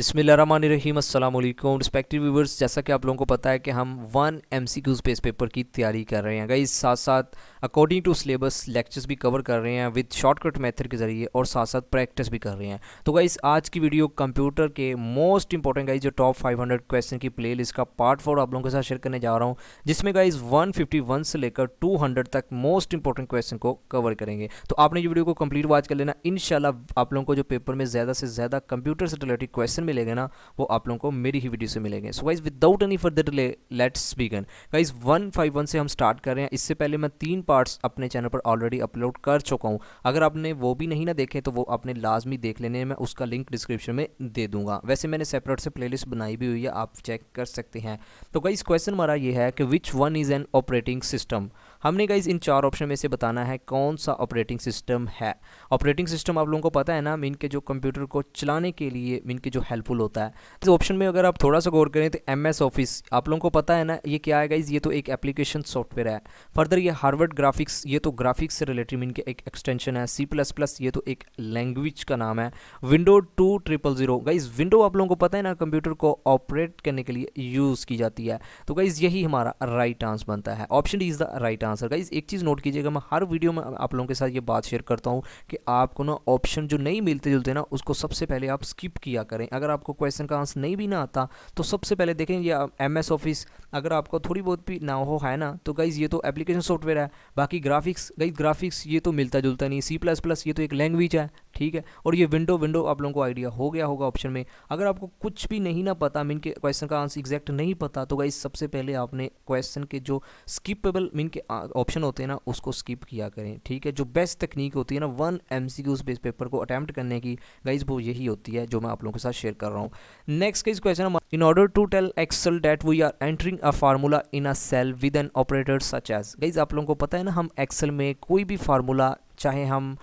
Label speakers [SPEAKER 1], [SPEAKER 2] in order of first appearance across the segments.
[SPEAKER 1] बिस्मिल्लाहिर्रहमानिर्रहीम अस्सलाम वालेकुम रिस्पेक्टिव व्यूवर्स। जैसा कि आप लोगों को पता है कि हम 1 MCQs बेस पेपर की तैयारी कर रहे हैं गाइस, साथ साथ अकॉर्डिंग टू सिलेबस लेक्चर्स भी कवर कर रहे हैं विद शॉर्टकट मेथड के ज़रिए और साथ साथ प्रैक्टिस भी कर रहे हैं। तो गाइस आज की वीडियो कंप्यूटर के मोस्ट इंपॉर्टेंट गाइस जो टॉप 500 क्वेश्चन की प्ले लिस्ट का पार्ट 4 आप लोगों के साथ शेयर करने जा रहा हूँ, जिसमें गाइस 151 से लेकर 200 तक मोस्ट इंपॉर्टेंट क्वेश्चन को कवर करेंगे। तो आपने ये वीडियो को कंप्लीट वॉच कर लेना। इंशाल्लाह आप लोगों को जो पेपर में ज़्यादा से ज़्यादा कंप्यूटर से रिलेटेड क्वेश्चन मिलेंगे ना, वो आप लोगों को मेरी ही वीडियो से मिलेंगे। So guys without any further delay let's begin. Guys 151 से हम स्टार्ट कर रहे हैं। इससे पहले मैं 3 पार्ट्स अपने चैनल पर ऑलरेडी अपलोड कर चुका हूँ। अगर आपने वो भी नहीं ना देखे तो वो आपने लाजमी देख लेने, मैं उसका लिंक डिस्क्रिप्शन में दे दूंगा। वैसे मैंने सेपरेट से प्लेलिस्ट बनाई भी हुई है, आप चेक कर सकते हैं। तो गाइस क्वेश्चन हमारा ये है कि which one is an operating system. हमने गाइस इन 4 ऑप्शन में से बताना है कौन सा ऑपरेटिंग सिस्टम है। ऑपरेटिंग सिस्टम आप लोगों को पता है ना, मीन के जो कंप्यूटर को चलाने के लिए मीन के जो हेल्पफुल होता है। इस ऑप्शन में अगर आप थोड़ा सा गौर करें तो MS ऑफिस आप लोगों को पता है ना, ये क्या है गाइस, ये तो एक एप्लीकेशन सॉफ्टवेयर है। फर्दर ये हार्वर्ड ग्राफिक्स, ये तो ग्राफिक्स से रिलेटेड मीन के एक एक्सटेंशन है। C++, ये तो एक लैंग्वेज का नाम है। विंडो 2000 गाइस, विंडो आप लोगों को पता है ना कंप्यूटर को ऑपरेट करने के लिए यूज़ की जाती है। तो गाइस यही हमारा राइट आंसर बनता है। Option D is the right answer. Guys एक चीज़ नोट कीजिएगा, मैं हर वीडियो में आप लोगों के साथ ये बात शेयर करता हूँ कि आपको ना ऑप्शन जो नहीं मिलते जुलते ना, उसको सबसे पहले आप स्किप किया करें। अगर आपको क्वेश्चन का आंसर नहीं भी ना आता तो सबसे पहले देखें ये MS ऑफिस, अगर आपको थोड़ी बहुत भी ना हो है ना, तो गाइज ये तो एप्लीकेशन सॉफ्टवेयर है। बाकी ग्राफिक्स, गाइज ग्राफिक्स ये तो मिलता जुलता नहीं। C++ ये तो एक लैंग्वेज है, ठीक है। और ये विंडो आप लोगों को आइडिया हो गया होगा ऑप्शन में। अगर आपको कुछ भी नहीं ना पता, मीन के क्वेश्चन का आंसर एग्जैक्ट नहीं पता, तो गाइज सबसे पहले आपने क्वेश्चन के जो स्किपेबल मीन के ऑप्शन होते हैं ना, उसको स्किप किया करें, ठीक है। जो बेस्ट तकनीक होती है ना 1 MCQs बेस पेपर को अटैम्प्ट करने की, गाइज वो यही होती है जो मैं आप लोगों के साथ शेयर कर रहा हूँ। Next guys question, in order to tell Excel that we are entering a formula in a cell with an operator such as. Guys आप लोगों को पता है ना, हम एक्सेल में कोई भी फार्मूला, चाहे हम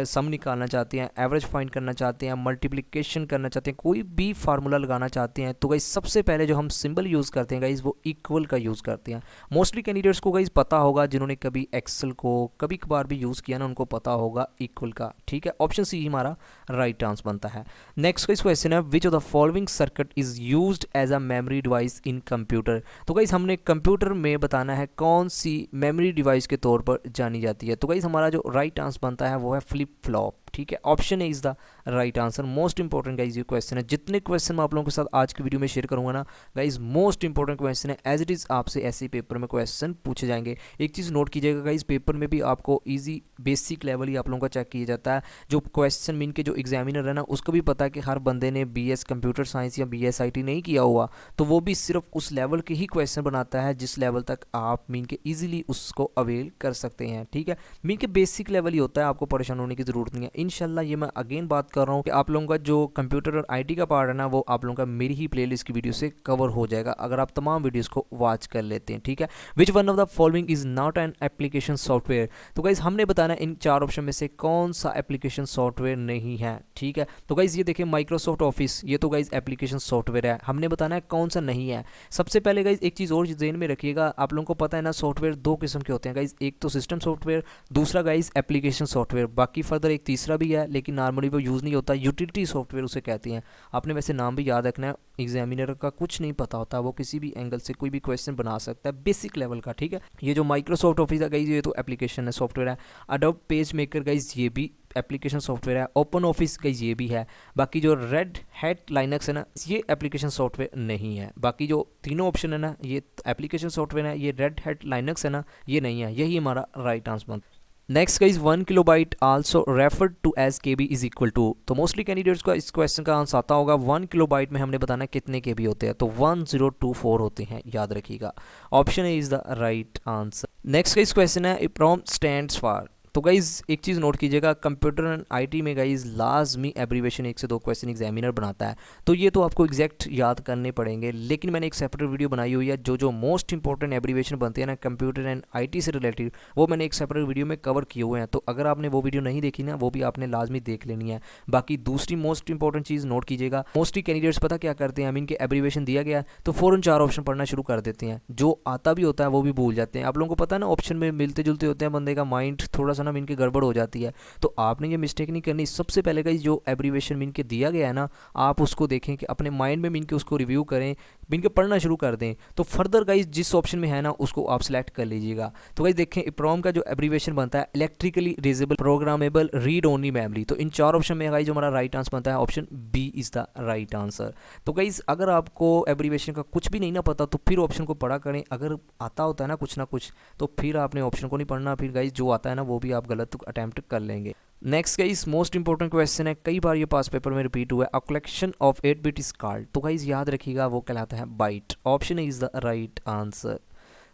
[SPEAKER 1] सम निकालना चाहते हैं, एवरेज फाइंड करना चाहते हैं, मल्टीप्लिकेशन करना चाहते हैं, कोई भी फार्मूला लगाना चाहते हैं, तो गाइज सबसे पहले जो हम सिंबल यूज़ करते हैं गाइज वो इक्वल का यूज़ करते हैं। मोस्टली कैंडिडेट्स को गाइज पता होगा, जिन्होंने कभी एक्सेल को कभी कभार भी यूज़ किया ना, उनको पता होगा इक्वल का, ठीक है। ऑप्शन सी हमारा राइट आंसर बनता है। नेक्स्ट गाइज क्वेश्चन है, which of the following circuit is used as a memory device in computer. तो गाइज हमने कंप्यूटर में बताना है कौन सी मेमोरी डिवाइस के तौर पर जानी जाती है। तो गाइज हमारा जो राइट आंसर बनता है वो है फ्लिप फ्लॉप, ठीक है। Option A is the right answer. Most important guys ये क्वेश्चन है। जितने क्वेश्चन मैं आप लोगों के साथ आज की वीडियो में शेयर करूंगा ना गाइज, मोस्ट इंपॉर्टेंट क्वेश्चन है। एज इट इज़ आपसे ऐसे पेपर में क्वेश्चन पूछे जाएंगे। एक चीज़ नोट कीजिएगा गाइज, पेपर में भी आपको ईजी बेसिक लेवल ही आप लोगों का चेक किया जाता है। जो क्वेश्चन मीन के जो एग्जामिनर है ना, उसको भी पता है कि हर बंदे ने BS कंप्यूटर साइंस या BS IT नहीं किया हुआ, तो वो भी सिर्फ उस लेवल के ही क्वेश्चन बनाता है जिस लेवल तक आप मीन के ईजिली उसको अवेल कर सकते हैं, ठीक है। मीन के बेसिक लेवल ही होता है, आपको परेशान होने की ज़रूरत नहीं है। इंशाल्लाह ये मैं अगेन बात कर रहा हूँ कि आप लोगों का जो कंप्यूटर और IT का पार्ट है ना, वो आप लोगों का मेरी ही प्लेलिस्ट की वीडियो से कवर हो जाएगा अगर आप तमाम वीडियोस को वॉच कर लेते हैं, ठीक है। Which one of the following is not an application software. तो गाइज हमने बताना इन 4 ऑप्शन में से कौन सा एप्लीकेशन सॉफ्टवेयर नहीं है, ठीक है। तो गाइज ये देखिए माइक्रोसॉफ्ट ऑफिस, ये तो गाइज एप्लीकेशन सॉफ्टवेयर है। हमने बताना है कौन सा नहीं है। सबसे पहले गाइज एक चीज़ और ज़हन में रखिएगा, आप लोगों को पता है ना सॉफ्टवेयर 2 किस्म के होते हैं गाइज, एक तो सिस्टम सॉफ्टवेयर, दूसरा गाइज एप्लीकेशन सॉफ्टवेयर। बाकी फर्दर एक तीसरा भी है लेकिन नॉर्मली वो यूज़ नहीं होता, यूटिलिटी सॉफ्टवेयर उसे कहते हैं। आपने वैसे नाम भी याद रखना है, एग्जामिनर का कुछ नहीं पता होता, वो किसी भी एंगल से कोई भी क्वेश्चन बना सकता है बेसिक लेवल का, ठीक है। ये जो माइक्रोसॉफ्ट ऑफिस है गाइज, ये तो एप्लीकेशन है, सॉफ्टवेयर है। अडोब पेज मेकर गाइज ये भी एप्लीकेशन सॉफ्टवेयर है। ओपन ऑफिस गाइज ये भी है। बाकी जो रेड हैट लाइनक्स है ना, ये एप्लीकेशन सॉफ्टवेयर नहीं है। बाकी जो तीनों ऑप्शन है ना, ये एप्लीकेशन सॉफ्टवेयर है, ये रेड हैट लाइनक्स है ना, ये नहीं है। यही हमारा राइट आंसर बनता है। Next guys 1 kilobyte also referred to as KB is equal to. तो मोस्टली कैंडिडेट्स को इस क्वेश्चन का आंसर आता होगा। 1 किलोबाइट में हमने बताना कितने KB होते हैं, तो 1024 होते हैं, याद रखिएगा। Option A is the right answer. Next guys question है, इप्रॉम स्टैंड्स फॉर। तो गाइज़ एक चीज़ नोट कीजिएगा, कंप्यूटर एंड IT में गाइज़ लाजमी एब्रीवेशन 1 से 2 क्वेश्चन एग्जामिनर बनाता है, तो ये तो आपको एग्जैक्ट याद करने पड़ेंगे। लेकिन मैंने एक सेपरेट वीडियो बनाई हुई है, जो मोस्ट इंपॉर्टेंट एब्रीवेशन बनते हैं ना कंप्यूटर एंड IT से रिलेटेड, वो मैंने एक सेपरेट वीडियो में कवर किए हुए हैं। तो अगर आपने वो वीडियो नहीं देखी ना, वो भी आपने लाजमी देख लेनी है। बाकी दूसरी मोस्ट इंपॉर्टेंट चीज़ नोट कीजिएगा, मोस्टली कैंडिडेट्स पता क्या करते हैं, इनके एब्रीवेशन दिया गया तो फ़ौरन 4 ऑप्शन पढ़ना शुरू कर देते हैं, जो आता भी होता है वो भी भूल जाते हैं। आप लोगों को पता है ना, ऑप्शन में मिलते जुलते होते हैं, बंदे का माइंड थोड़ा सा ना मीन के गड़बड़ हो जाती है। तो आपने ये मिस्टेक नहीं करनी। सबसे पहले गाइज जो एब्रीवेशन मीन के दिया गया है ना, आप उसको देखें कि अपने माइंड में मीन के उसको रिव्यू करें, मीन के पढ़ना शुरू कर दें। तो फर्दर गाइज जिस ऑप्शन में है ना उसको आप सेलेक्ट कर लीजिएगा। तो गाइज देखें इप्रोम का जो एब्रीवेशन बनता है electrically readable programmable read only memory. तो इन 4 ऑप्शन में गाइज जो हमारा राइट आंसर बनता है option B is the right answer. तो गाइज अगर आपको एब्रीवेशन का कुछ भी नहीं ना पता तो फिर ऑप्शन को पढ़ा करें। अगर आता होता है ना कुछ तो फिर आपने ऑप्शन को नहीं पढ़ना, फिर गाइज जो आता है ना वो भी आप गलत अटैम्प्ट कर लेंगे। Next guys most important question है, कई बार ये पास पेपर में रिपीट हुआ है, a collection of 8 bit is called. तो गाइज याद रखिएगा वो कहलाता है byte. Option is the right answer.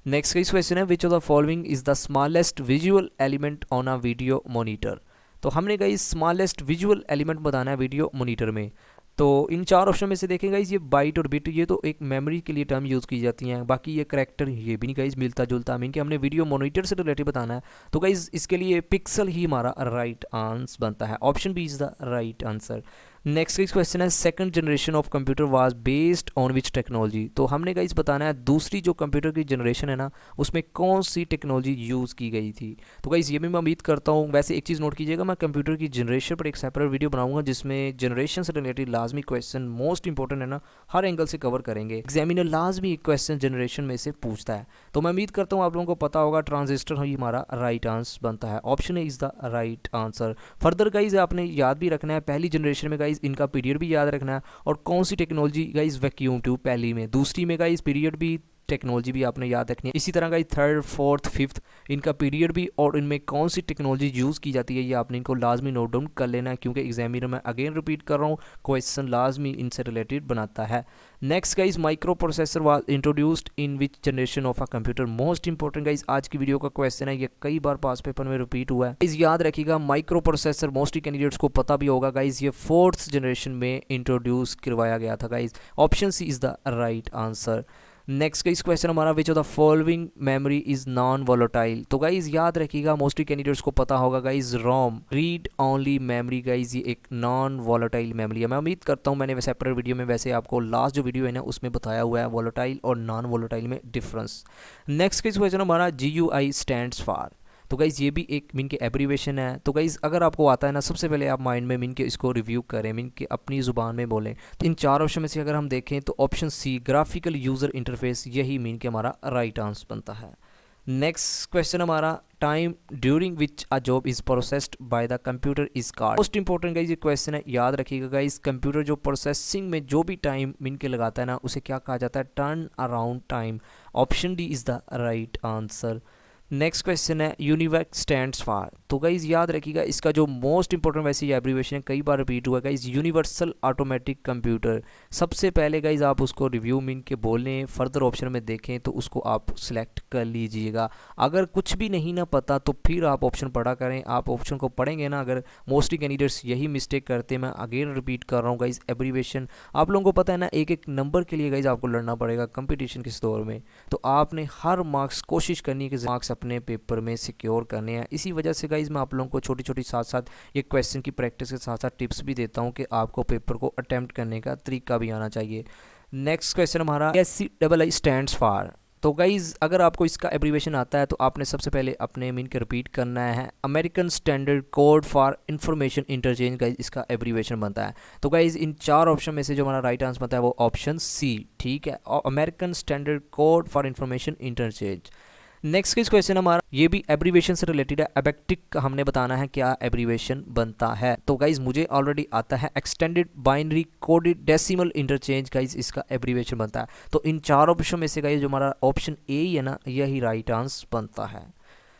[SPEAKER 1] Next guys question है, which of the following is the smallest visual element on a video monitor. तो हमने गाइज स्मॉलेस्ट विजुअल एलिमेंट बताना है वीडियो मॉनिटर में। तो इन 4 ऑप्शन में से देखें गाइज ये बाइट और बिट ये तो एक मेमोरी के लिए टर्म यूज़ की जाती हैं, बाकी ये करैक्टर ये भी नहीं गाइज मिलता जुलता। मीन कि हमने वीडियो मॉनिटर से रिलेटेड बताना है तो गाइज इसके लिए पिक्सल ही हमारा राइट आंसर बनता है। Option B is the right answer. Next question है, second generation of computer was based on which technology. तो हमने गाइज बताना है दूसरी जो कंप्यूटर की जनरेशन है ना उसमें कौन सी टेक्नोलॉजी यूज़ की गई थी। तो गाइज ये भी मैं उम्मीद करता हूँ। वैसे एक चीज़ नोट कीजिएगा, मैं कंप्यूटर की जनरेशन पर एक सेपरेट वीडियो बनाऊंगा जिसमें जनरेशन से रिलेटेड लाजमी क्वेश्चन मोस्ट इंपॉर्टेंट है ना हर एंगल से कवर करेंगे। एग्जामिनर लाजमी एक क्वेश्चन जनरेशन में से पूछता है। तो मैं उम्मीद करता हूँ आप लोगों को पता होगा ट्रांजिस्टर ही हमारा राइट आंसर बनता है। Option is the right answer. Further guys आपने याद भी रखना है पहली जनरेशन में गाइज इनका पीरियड भी याद रखना है और कौन सी टेक्नोलॉजी गाइज वैक्यूम ट्यूब पहली में, दूसरी में गाइज पीरियड भी टेक्नोलॉजी भी आपने याद रखनी है। इसी तरह गाइज थर्ड फोर्थ फिफ्थ इनका पीरियड भी और इनमें कौन सी टेक्नोलॉजी यूज़ की जाती है ये आपने इनको लाजमी नोट डाउन कर लेना है, क्योंकि एग्जामिनर मैं अगेन रिपीट कर रहा हूँ क्वेश्चन लाजमी इनसे रिलेटेड बनाता है। Next guys micro processor was introduced in which generation of a computer. Most important guys आज की वीडियो का क्वेश्चन है, ये कई बार पास पेपर में रिपीट हुआ है। इस याद रखिएगा माइक्रो प्रोसेसर मोस्टली कैंडिडेट्स को पता भी होगा गाइज ये 4th जनरेशन में इंट्रोड्यूस करवाया गया था guys. Option C is the right answer. Next का इस क्वेश्चन हमारा, which of the following memory is non volatile. तो गाइज याद रखिएगा मोस्टली कैंडिडेट्स को पता होगा guys ROM read only memory guys ये एक नॉन वोलेटाइल मेमोरी है। मैं उम्मीद करता हूँ मैंने सेपरेट वीडियो में वैसे आपको लास्ट जो वीडियो है ना उसमें बताया हुआ है वोलेटाइल और नॉन वोलेटाइल में डिफरेंस। नेक्स्ट का इस क्वेश्चन हमारा GUI स्टैंड्स फॉर। तो गाइज़ ये भी एक मीन के एब्रीवेशन है। तो गाइज़ अगर आपको आता है ना सबसे पहले आप माइंड में मीन के इसको रिव्यू करें, मीन के अपनी ज़ुबान में बोलें। तो इन 4 ऑप्शन में से अगर हम देखें तो option C graphical user interface यही मीन के हमारा राइट आंसर बनता है। नेक्स्ट क्वेश्चन हमारा, time during which a job is processed by the computer is called. Most important guys ये क्वेश्चन है, याद रखिएगा गाइज कंप्यूटर जो प्रोसेसिंग में जो भी टाइम मीन के लगाता है ना उसे क्या कहा जाता है, turn around time. Option D is the right answer. Next question है, यूनिवर्क स्टैंड्स फॉर। तो गाइज याद रखिएगा इसका जो मोस्ट इंपॉर्टेंट वैसे ये एब्रीवेशन है कई बार रिपीट हुआ है गाइज, यूनिवर्सल ऑटोमेटिक कंप्यूटर। सबसे पहले गाइज आप उसको रिव्यू मीन के बोलें, फर्दर ऑप्शन में देखें तो उसको आप सिलेक्ट कर लीजिएगा। अगर कुछ भी नहीं ना पता तो फिर आप ऑप्शन पढ़ा करें। आप ऑप्शन को पढ़ेंगे ना, अगर मोस्टली कैंडिडेट्स यही मिस्टेक करते हैं, मैं अगेन रिपीट कर रहा हूँ गाइज एब्रीवेशन आप लोगों को पता है ना एक एक नंबर के लिए गाइज आपको लड़ना पड़ेगा कंपटीशन के इस दौर में। तो आपने हर मार्क्स कोशिश करनी है कि मार्क्स अपने पेपर में सिक्योर करने हैं। इसी वजह से गाइज मैं आप लोगों को छोटी छोटी साथ साथ ये क्वेश्चन की प्रैक्टिस के साथ साथ टिप्स भी देता हूं कि आपको पेपर को अटेम्प्ट करने का तरीका भी आना चाहिए। नेक्स्ट क्वेश्चन हमारा, SCII स्टैंड्स फॉर। तो गाइज अगर आपको इसका एब्रीवेशन आता है तो आपने सबसे पहले अपने मीन के रिपीट करना है, American standard code for information interchange guys इसका एब्रीवेशन बनता है। तो गाइज इन 4 ऑप्शन में से जो हमारा राइट आंसर बनता है वो ऑप्शन सी, ठीक है, American standard code for information interchange. Next किस क्वेश्चन हमारा, ये भी एब्रीवेशन से रिलेटेड है, एबेक्टिक हमने बताना है क्या एब्रीवेशन बनता है। तो गाइज मुझे ऑलरेडी आता है extended binary coded decimal interchange guys इसका एब्रीवेशन बनता है। तो इन 4 ऑप्शन में से गाइज जो हमारा ऑप्शन ए है ना यही राइट आंसर बनता है।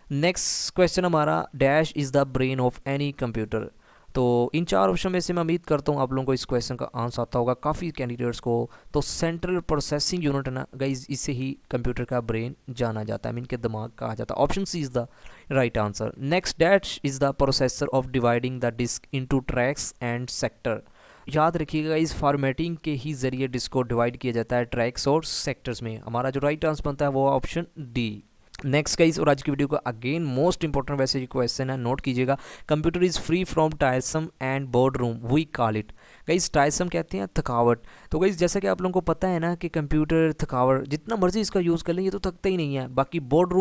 [SPEAKER 1] नेक्स्ट क्वेश्चन हमारा, dash is the brain of any computer. तो इन 4 ऑप्शन में से मैं उम्मीद करता हूँ आप लोगों को इस क्वेश्चन का आंसर आता होगा काफ़ी कैंडिडेट्स को। तो सेंट्रल प्रोसेसिंग यूनिट है ना गाइज इसे ही कंप्यूटर का ब्रेन जाना जाता है, मीन के दिमाग कहा जाता है। Option C is the right answer. Next, dash is the processor of dividing the disk into tracks and sector. याद रखिएगा इस फॉर्मेटिंग के ही जरिए डिस्क को डिवाइड किया जाता है ट्रैक्स और सेक्टर्स में। हमारा जो राइट आंसर बनता है वो ऑप्शन डी। नेक्स्ट गाइस और आज की वीडियो का अगेन मोस्ट इंपॉर्टेंट वैसे क्वेश्चन है, नोट कीजिएगा, computer is free from tiresome and boredom we call it. Guys tiresome कहते हैं थकावट। तो गाइस जैसा कि आप लोगों को पता है ना कि कंप्यूटर थकावट, जितना मर्जी इसका यूज़ कर लें ये तो थकता ही नहीं है। बाकी बोर्ड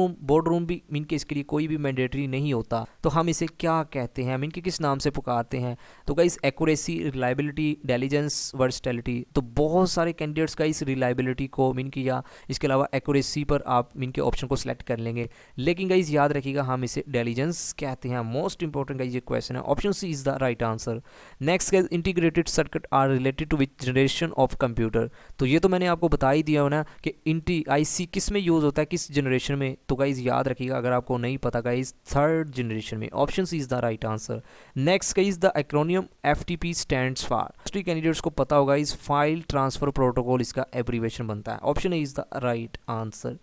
[SPEAKER 1] रूम भी मीन के इसके लिए कोई भी मैंडेटरी नहीं होता। तो हम इसे क्या कहते हैं, मीन के किस नाम से पुकारते हैं? तो guys accuracy, reliability, intelligence, versatility. तो बहुत सारे कैंडिडेट्स का इस रिलायबिलिटी को मीन की या इसके अलावा एक्यूरेसी पर आप मीन के ऑप्शन को सिलेक्ट कर लेंगे, लेकिन गाइस याद रखिएगा हम इसे इंटेलिजेंस कहते हैं। मोस्ट इंपॉर्टेंट गाइस ये क्वेश्चन है, option C is the right answer. Next guys integrated circuit are related to which generation of computer. तो ये तो मैंने आपको बता ही दिया हो ना कि इंटी आईसी किस में यूज़ होता है, किस जनरेशन में। तो गाइस याद रखिएगा अगर आपको नहीं पता गाइस, थर्ड जनरेशन में। Option C is the right answer. Next guys the acronym FTP stands for, mostly candidates को पता होगा इस फाइल ट्रांसफर प्रोटोकॉल इसका एब्रीवेशन बनता है। Option A is the right answer.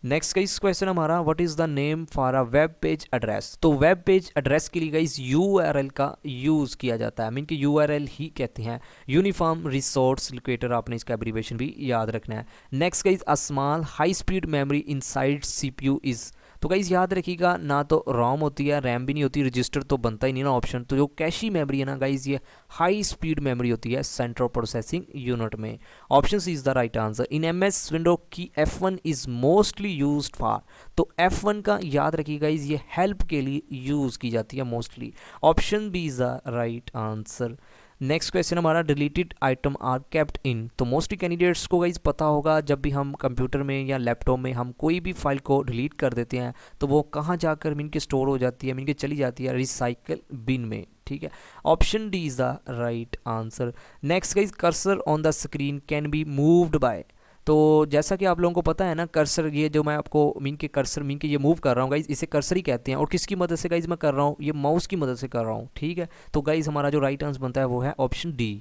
[SPEAKER 1] Next का इस क्वेश्चन हमारा, what is the name for a web page address. तो वेब पेज एड्रेस के लिए गाइस यूआरएल का यूज किया जाता है, मीन कि यूआरएल ही कहते हैं, यूनिफॉर्म रिसोर्स लोकेटर। आपने इसका एब्रीवेशन भी याद रखना है। Next guys a small high speed memory inside CPU is. तो गाइस याद रखिएगा ना तो रोम होती है, रैम भी नहीं होती, रजिस्टर तो बनता ही नहीं ना ऑप्शन। तो जो कैशी मेमोरी है ना गाइस, ये हाई स्पीड मेमोरी होती है सेंट्रल प्रोसेसिंग यूनिट में। Option C is the right answer. In MS window की F1 is mostly used for. तो F1 का याद रखिएगा गाइस ये हेल्प के लिए यूज की जाती है mostly. Option B is the right answer. Next question हमारा, deleted item are kept in. तो मोस्टली कैंडिडेट्स को गाइस पता होगा जब भी हम कंप्यूटर में या लैपटॉप में हम कोई भी फाइल को डिलीट कर देते हैं तो वो कहाँ जाकर मीन के स्टोर हो जाती है, मीन के चली जाती है रिसाइकल बिन में। ठीक है, option D is the right answer. Next guys cursor on the screen can be moved by. तो जैसा कि आप लोगों को पता है ना, कर्सर ये जो मैं आपको मीन के कर्सर मीन के ये मूव कर रहा हूँ गाइज, इसे कर्सर ही कहते हैं। और किसकी मदद से गाइज मैं कर रहा हूँ, ये माउस की मदद से कर रहा हूँ। ठीक है, तो गाइज हमारा जो राइट आंसर बनता है वो है ऑप्शन डी।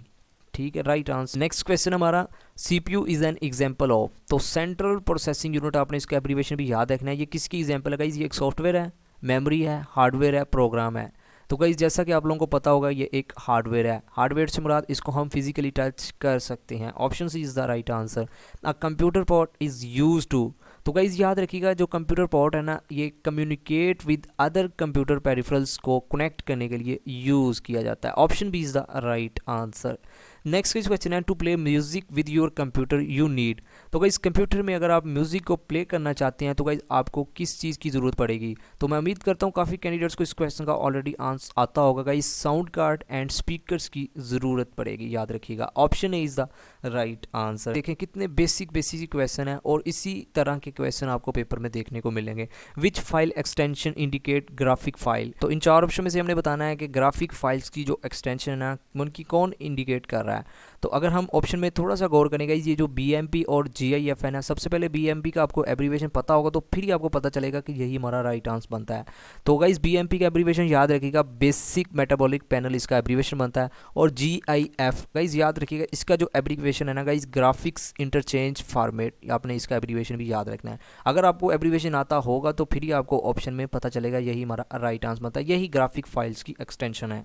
[SPEAKER 1] ठीक है, राइट आंसर। नेक्स्ट क्वेश्चन हमारा, CPU is an example of. तो सेंट्रल प्रोसेसिंग यूनिट, आपने इसका एब्रीवेशन भी याद रखना है। ये किसकी एग्जांपल है गाइज? ये एक सॉफ्टवेयर है, मेमोरी है, हार्डवेयर है, प्रोग्राम है। तो गाइज जैसा कि आप लोगों को पता होगा ये एक हार्डवेयर है। हार्डवेयर से मुराद इसको हम फिजिकली टच कर सकते हैं। Option C is the right answer. A computer port is use to. तो गाइज याद रखिएगा जो कंप्यूटर पोर्ट है ना, ये communicate with other computer peripherals को कनेक्ट करने के लिए यूज़ किया जाता है। Option B is the right answer. Next question है, to play music with your computer you need. तो गाइस कंप्यूटर में अगर आप म्यूजिक को प्ले करना चाहते हैं तो गाइस आपको किस चीज़ की ज़रूरत पड़ेगी? तो मैं उम्मीद करता हूँ काफ़ी कैंडिडेट्स को इस क्वेश्चन का ऑलरेडी आंसर आता होगा guys. Sound card and speakers की ज़रूरत पड़ेगी, याद रखिएगा। Option A is the right answer. देखें कितने बेसिक क्वेश्चन है और इसी तरह के क्वेश्चन आपको पेपर में देखने को मिलेंगे। Which file extension indicate graphic file. तो इन चार ऑप्शन में से हमने बताना है कि ग्राफिक फाइल्स की जो एक्सटेंशन है उनकी कौन इंडिकेट कर रहा है। तो अगर हम ऑप्शन में थोड़ा सा गौर करेंगे, ये जो BMP और GIF है ना, सबसे पहले BMP का आपको एब्रीवेशन पता होगा तो फिर ही आपको पता चलेगा कि यही हमारा राइट आंसर बनता है। तो गाइस BMP का एब्रीवेशन याद रखिएगा, बेसिक मेटाबॉलिक पैनल इसका एब्रीवेशन बनता है। और GIF गाइस याद रखिएगा इसका जो एब्रीवेशन है ना गाइस, ग्राफिक्स इंटरचेंज फॉर्मेट, आपने इसका एब्रीवेशन भी याद रखना है। अगर आपको एब्रीवेशन आता होगा तो फिर ही आपको ऑप्शन में पता चलेगा यही हमारा राइट आंसर बनता है, यही ग्राफिक फाइल्स की एक्सटेंशन है।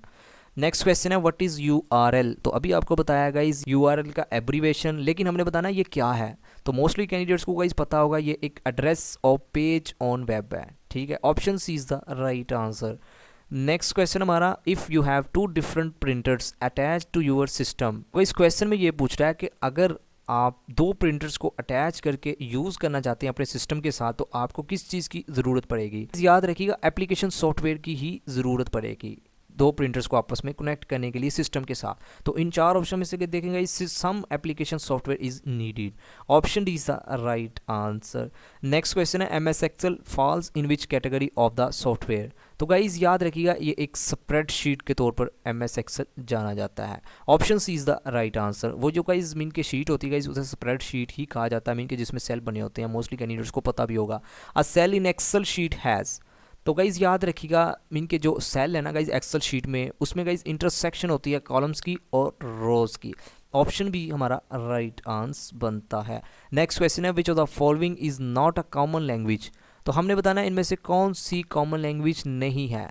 [SPEAKER 1] नेक्स्ट क्वेश्चन है, व्हाट इज़ URL। तो अभी आपको बताया गाइस URL का एब्रीवेशन, लेकिन हमने बताना ये क्या है। तो मोस्टली कैंडिडेट्स को गाइस पता होगा ये एक address of page on web है। ठीक है, option C is the right answer. Next question हमारा, if you have two different printers attach to your system. तो इस क्वेश्चन में ये पूछ रहा है कि अगर आप दो प्रिंटर्स को अटैच करके यूज़ करना चाहते हैं अपने सिस्टम के साथ तो आपको किस चीज़ की ज़रूरत पड़ेगी? याद रखिएगा एप्लीकेशन सॉफ्टवेयर की ही ज़रूरत पड़ेगी दो प्रिंटर्स को आपस में कनेक्ट करने के लिए सिस्टम के साथ। तो इन चार ऑप्शन में से देखेंगे इस some application software is needed. Option D is the right answer. Next question है, MS Excel falls in which category of the software. तो गाइज याद रखिएगा ये एक स्प्रेडशीट के तौर पर MS Excel जाना जाता है। Option C is the right answer. वो जो गाइज मीन के शीट होती है गाइज उसे स्प्रेडशीट ही कहा जाता है, मीन के जिसमें सेल बने होते हैं। मोस्टली कैंडिडेट्स को पता भी होगा। A cell in excel sheet has. तो गाइज़ याद रखिएगा मीन के जो सेल है ना गाइज़ एक्सेल शीट में, उसमें गाइज़ इंटरसेक्शन होती है कॉलम्स की और रोज़ की। ऑप्शन बी हमारा राइट आंसर बनता है। नेक्स्ट क्वेश्चन है, which of the following is not a common language. तो हमने बताना है इनमें से कौन सी कॉमन लैंग्वेज नहीं है।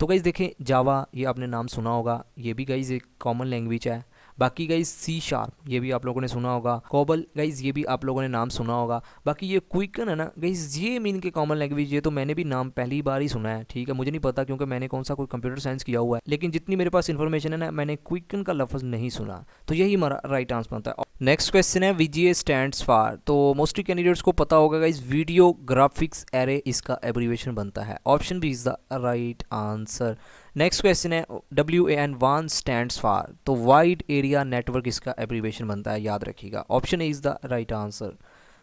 [SPEAKER 1] तो गाइज़ देखें जावा, ये आपने नाम सुना होगा, ये भी गाइज़ एक कॉमन लैंग्वेज है। बाकी गाइज सी शार्प ये भी आप लोगों ने सुना होगा, कोबल गाइज ये भी आप लोगों ने नाम सुना होगा। बाकी ये क्विकन है ना गाइज, ये मीन के कॉमन लैंग्वेज, ये तो मैंने भी नाम पहली बार ही सुना है, ठीक है, मुझे नहीं पता क्योंकि मैंने कौन सा कोई कंप्यूटर साइंस किया हुआ है, लेकिन जितनी मेरे पास इन्फॉर्मेशन है ना, मैंने क्विकन का लफ्ज़ नहीं सुना, तो यही हमारा राइट आंसर बनता है। नेक्स्ट क्वेश्चन है VGA स्टैंड्स फॉर, तो मोस्टली कैंडिडेट्स को पता होगा गाइज वीडियो ग्राफिक्स एरे इसका एब्रीवेशन बनता है। Option B is the right answer. Next question है WAN स्टैंड्स फॉर, तो वाइड एरिया नेटवर्क इसका एब्रीवेशन बनता है, याद रखिएगा। Option A is the right answer.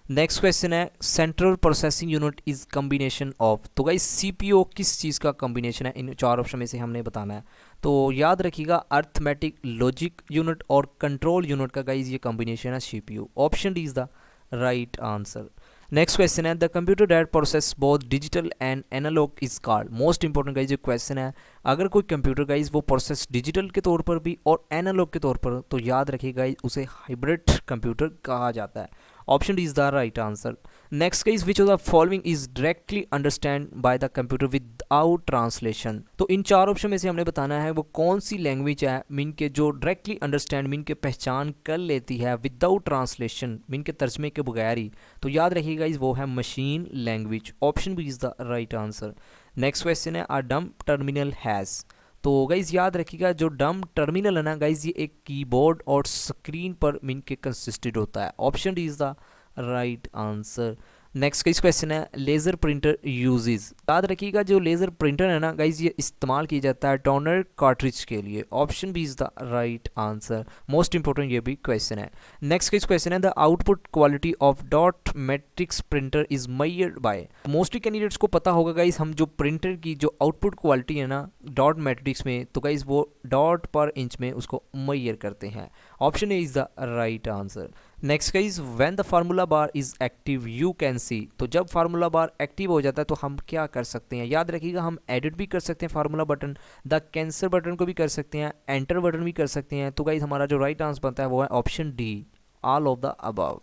[SPEAKER 1] Next question है central processing unit is combination of, तो गाइस CPO किस चीज़ का कम्बिनेशन है, इन 4 ऑप्शन में से हमने बताना है, तो याद रखिएगा अर्थमेटिक लॉजिक यूनिट और कंट्रोल यूनिट का गाइस ये कम्बिनेशन है CPU। Option D is the right answer. Next question है the computer that process both digital and analog is called, most important guys ये क्वेश्चन है, अगर कोई कंप्यूटर गाइज वो प्रोसेस डिजिटल के तौर पर भी और एनालॉग के तौर पर, तो याद रखिएगा उसे हाइब्रिड कंप्यूटर कहा जाता है। Option D is the right answer. Next guys which of the following is directly understand by the computer without translation, तो इन 4 ऑप्शन में से हमने बताना है वो कौन सी लैंग्वेज है मीन के जो डायरेक्टली अंडरस्टैंड मीन के पहचान कर लेती है विदाउट ट्रांसलेशन मीन के तर्जमे के बगैर ही, तो याद रखिएगा वो है machine language. Option B is the right answer. Next question है अ डम्ब टर्मिनल हैज़, तो गाइज याद रखिएगा जो डम्ब टर्मिनल है ना गाइज ये एक कीबोर्ड और स्क्रीन पर मीन के कंसिस्टेड होता है। Option D is the right answer. Next guys question है लेज़र प्रिंटर यूजेस, याद रखिएगा जो लेज़र प्रिंटर है ना गाइज ये इस्तेमाल किया जाता है टोनर कार्ट्रिज के लिए। Option B is the right answer, most important ये भी क्वेश्चन है। नेक्स्ट गाइज क्वेश्चन है the output quality of dot matrix printer is measured by, mostly candidates को पता होगा गाइज हम जो प्रिंटर की जो आउटपुट क्वालिटी है ना डॉट मैट्रिक्स में, तो गाइज वो डॉट पर इंच में उसको मेजर करते हैं। Option A is the right answer. Next guys when the formula bar is active you can see, तो जब फार्मूला बार एक्टिव हो जाता है तो हम क्या कर सकते हैं, याद रखिएगा हम एडिट भी कर सकते हैं formula button, the cancer button को भी कर सकते हैं, एंटर बटन भी कर सकते हैं, तो गाइज हमारा जो राइट आंसर बनता है वो है option D, all of the above.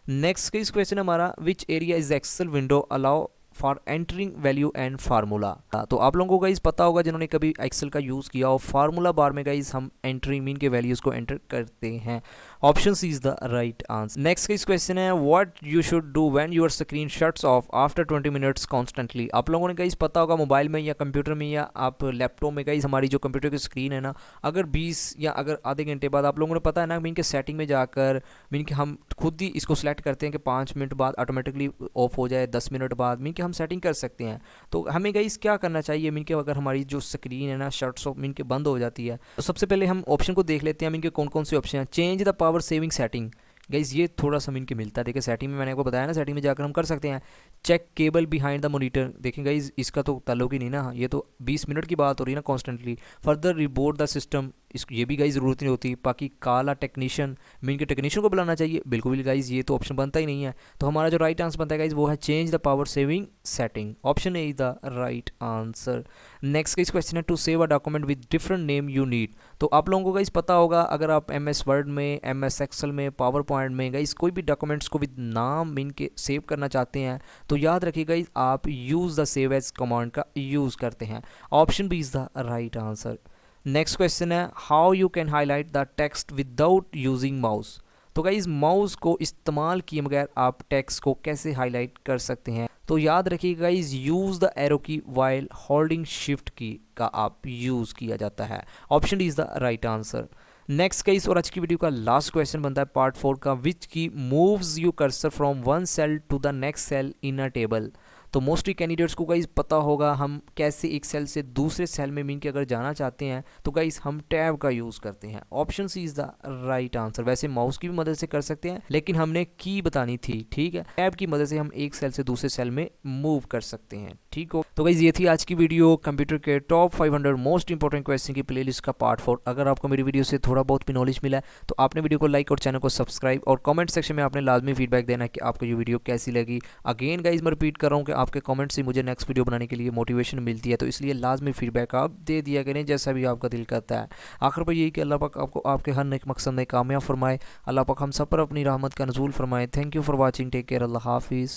[SPEAKER 1] Next guys question हमारा which area is excel window allow for entering value and formula, तो आप लोगों को गाइज पता होगा जिन्होंने कभी एक्सेल का यूज़ किया हो, फार्मूला बार में गाइज हम एंटरिंग मीन के वैल्यूज़ को एंटर करते हैं। Option C is the right answer. Next guys question है what you should do when your screen shuts off after 20 minutes constantly, आप लोगों ने गाइज पता होगा मोबाइल में या कंप्यूटर में या आप लैपटॉप में गाइज हमारी जो कंप्यूटर की स्क्रीन है ना, अगर 20 या अगर आधे घंटे बाद, आप लोगों ने पता है ना मीन के सेटिंग में जाकर मीन के हम खुद ही इसको सिलेक्ट करते हैं कि 5 मिनट बाद ऑटोमेटिकली ऑफ हो जाए, 10 मिनट बाद मीन के हम सेटिंग कर सकते हैं, तो हमें गाइस क्या करना चाहिए मीन के अगर हमारी जो स्क्रीन है ना शट्स ऑफ मीन के बंद हो जाती है, तो सबसे पहले हम ऑप्शन को देख लेते हैं मीन के कौन कौन से ऑप्शन हैं। Change the power saving setting, guys ये थोड़ा सा मीन के मिलता है, देखिए सेटिंग में मैंने आपको बताया ना, सेटिंग में जाकर हम कर सकते हैं। Check cable behind the monitor, देखें गाइस इसका तो ताल्लुक ही नहीं ना, ये तो 20 मिनट की बात हो रही है ना कॉन्स्टेंटली। फर्दर रिबोट द सिस्टम, इसको ये भी गाइज ज़रूरत नहीं होती। बाकी काला टेक्नीशियन, मीन के टेक्नीशियन को बुलाना चाहिए, बिल्कुल भी गाइज ये तो ऑप्शन बनता ही नहीं है, तो हमारा जो राइट आंसर बनता है गाइज वो है change the power saving setting. Option A is the right answer. Next guys question है to save a document with different name you need, तो आप लोगों को गाइज पता होगा अगर आप MS वर्ड में, MS एक्सेल में, पावर पॉइंट में गाइज कोई भी डॉक्यूमेंट्स को विद नाम मीन के सेव करना चाहते हैं, तो याद रखिए गाइज आप use the save as command का यूज़ करते हैं। Option B is the right answer. Next question है how you can highlight the text without using mouse, तो गाइज माउस को इस्तेमाल किए बगैर आप टेक्स्ट को कैसे हाईलाइट कर सकते हैं, तो याद रखिएगा गाइज यूज़ द एरो की वाइल होल्डिंग शिफ्ट की का आप यूज़ किया जाता है। Option D is the right answer. Next guys और आज की वीडियो का लास्ट क्वेश्चन बनता है पार्ट 4 का, which key moves you cursor from one cell to the next cell in a table, तो मोस्टली कैंडिडेट्स को गाइस पता होगा हम कैसे एक सेल से दूसरे सेल में मीन के अगर जाना चाहते हैं तो गाइस हम टैब का यूज़ करते हैं। Option C is the right answer. वैसे माउस की भी मदद से कर सकते हैं लेकिन हमने की बतानी थी, ठीक है, टैब की मदद से हम एक सेल से दूसरे सेल में मूव कर सकते हैं, ठीक हो। तो गाइस ये थी आज की वीडियो कंप्यूटर के टॉप 500 मोस्ट इंपॉर्टेंट क्वेश्चन की प्लेलिस्ट का पार्ट 4। अगर आपको मेरी वीडियो से थोड़ा बहुत भी नॉलेज मिला है तो आपने वीडियो को लाइक और चैनल को सब्सक्राइब और कमेंट सेक्शन में आपने लाजमी फीडबैक देना है कि आपको ये वीडियो कैसी लगी। अगेन गाइस मैं रिपीट कर रहा हूँ कि आपके कमेंट से मुझे नेक्स्ट वीडियो बनाने के लिए मोटिवेशन मिलती है, तो इसलिए लाजमी फीडबैक आप दे दिया करें जैसा भी आपका दिल करता है। आखिर पर यही कि अल्लाह पाक आपको आपके हर नेक मकसद में कामयाब फरमाए, अल्लाह पाक हम सब पर अपनी रहमत का नज़ूल फरमाए। Thank you for watching, take care, अल्लाह हाफिज़।